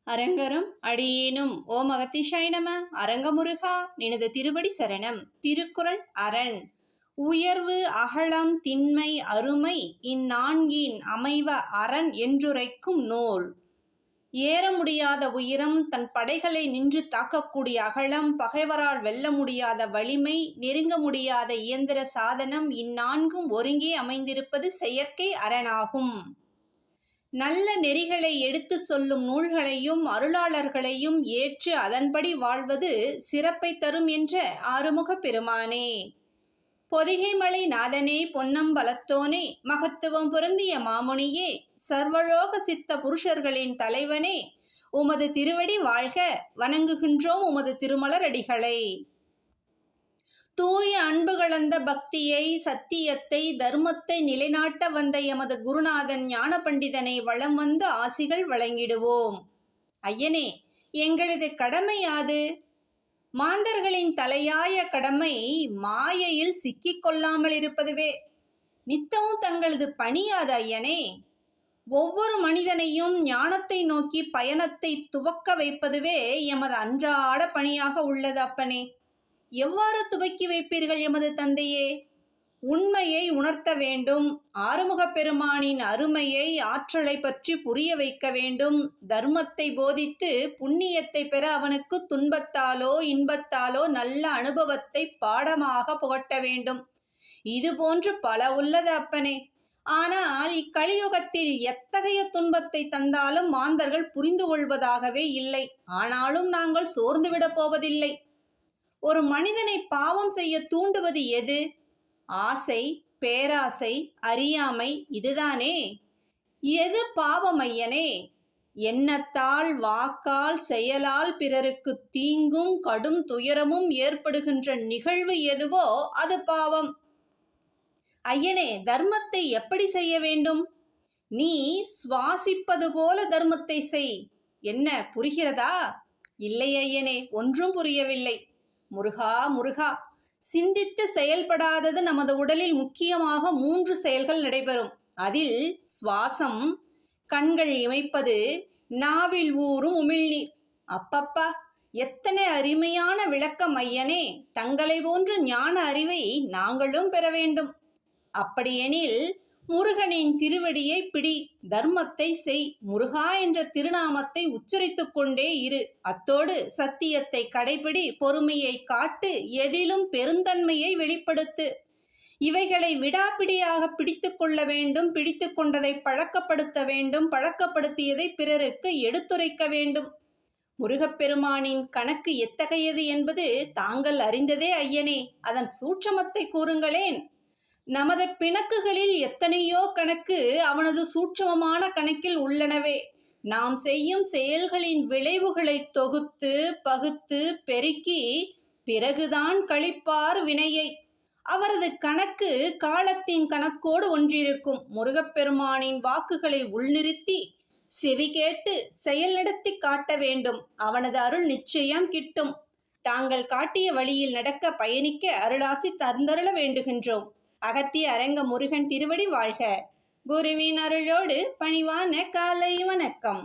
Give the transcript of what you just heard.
அரங்கரும் அடியேனும் ஓம் அகத்திஷாய நம. அரங்கமுருகா நினது திருவடி சரணம். திருக்குறள் அரண். உயர்வு அகலம் திண்மை அருமை இந்நான்கின் அமைவ அரண் என்றுரைக்கும் நூல். ஏற முடியாத உயரம், தன் படைகளை நின்று தாக்கக்கூடிய அகலம், பகைவரால் வெல்ல முடியாத வலிமை, நெருங்க முடியாத இயந்திர சாதனம், இந்நான்கும் ஒருங்கே அமைந்திருப்பது செயற்கை அரணாகும். நல்ல நெறிகளை எடுத்து சொல்லும் நூல்களையும் அருளாளர்களையும் ஏற்று அதன்படி வாழ்வது சிறப்பை தரும் என்ற ஆறுமுகப் பெருமானே. பொதிகைமலை நாதனே, பொன்னம்பலத்தோனே, மகத்துவம் பொருந்திய மாமுனியே, சர்வலோக சித்த புருஷர்களின் தலைவனே, உமது திருவடி வாழ்க. வணங்குகின்றோம் உமது திருமலரடிகளை. தூய அன்பு கலந்த பக்தியை, சத்தியத்தை, தர்மத்தை நிலைநாட்ட வந்த எமது குருநாதன் ஞான பண்டிதனை வலம் வந்து ஆசிகள் வழங்கிடுவோம். ஐயனே, எங்களது கடமை யாது? மாந்தர்களின் தலையாய கடமை மாயையில் சிக்கிக்கொள்ளாமல் இருப்பதுவே. நித்தமும் தங்களது பணியாது ஐயனே. ஒவ்வொரு மனிதனையும் ஞானத்தை நோக்கி பயணத்தை துவக்க வைப்பதுவே எமது அன்றாட பணியாக உள்ளது அப்பனே. எவ்வாறு துவக்கி வைப்பீர்கள் எமது தந்தையே? உண்மையை உணர்த்த வேண்டும். ஆறுமுகப் பெருமானின் அருமையை, ஆற்றலை பற்றி புரிய வைக்க வேண்டும். தர்மத்தை போதித்து புண்ணியத்தை பெற அவனுக்கு துன்பத்தாலோ இன்பத்தாலோ நல்ல அனுபவத்தை பாடமாக புகட்ட வேண்டும். இது போன்று பல உள்ளது அப்பனே. ஆனால் இக்கலியுகத்தில் எத்தகைய துன்பத்தை தந்தாலும் மாந்தர்கள் புரிந்து கொள்வதாகவே இல்லை. ஆனாலும் நாங்கள் சோர்ந்துவிடப் போவதில்லை. ஒரு மனிதனை பாவம் செய்ய தூண்டுவது எது? ஆசை, பேராசை, அறியாமை, இதுதானே. எது பாவம் ஐயனே? எண்ணத்தால், வாக்கால், செயலால் பிறருக்கு தீங்கும் கடும் துயரமும் ஏற்படுகின்ற நிகழ்வு எதுவோ அது பாவம். ஐயனே, தர்மத்தை எப்படி செய்ய வேண்டும்? நீ சுவாசிப்பது போல தர்மத்தை செய். என்ன, புரிகிறதா? இல்லை ஐயனே, ஒன்றும் புரியவில்லை. முருகா முருகா, சிந்தித்து செயல்படாதது நமது உடலில் முக்கியமாக 3 செயல்கள் நடைபெறும். அதில் சுவாசம், கண்கள் இமைப்பது, நாவில் ஊறும் உமிழ்நீர். அப்பப்பா, எத்தனை அருமையான விளக்கம் ஐயனே. தங்களை போன்ற ஞான அறிவை நாங்களும் பெற வேண்டும். அப்படியெனில் முருகனின் திருவடியை பிடி, தர்மத்தை செய், முருகா என்ற திருநாமத்தை உச்சரித்து கொண்டே இரு. அத்தோடு சத்தியத்தை கடைபிடி, பொறுமையை காட்டு, எதிலும் பெருந்தன்மையை வெளிப்படுத்து. இவைகளை விடாப்பிடியாக பிடித்து கொள்ள வேண்டும். பிடித்து கொண்டதை பழக்கப்படுத்த வேண்டும். பழக்கப்படுத்தியதை பிறருக்கு எடுத்துரைக்க வேண்டும். முருகப்பெருமானின் கணக்கு எத்தகையது என்பது தாங்கள் அறிந்ததே ஐயனே. அதன் சூட்சமத்தை கூறுங்களேன். நமது பிணக்குகளில் எத்தனையோ கணக்கு அவனது சூட்சமமான கணக்கில் உள்ளனவே. நாம் செய்யும் செயல்களின் விளைவுகளை தொகுத்து பகுத்து பெருக்கி பிறகுதான் கழிப்பார் வினையை. அவரது கணக்கு காலத்தின் கணக்கோடு ஒன்றிருக்கும். முருகப்பெருமானின் வாக்குகளை உள்நிறுத்தி செவி கேட்டு செயல் நடத்தி காட்ட வேண்டும். அவனது அருள் நிச்சயம் கிட்டும். தாங்கள் காட்டிய வழியில் நடக்க, பயணிக்க அருளாசி தந்தருள வேண்டுகின்றோம். அகத்திய அரங்க முருகன் திருவடி வாழ்க. குருவின் அருளோடு பணிவான காலை வணக்கம்.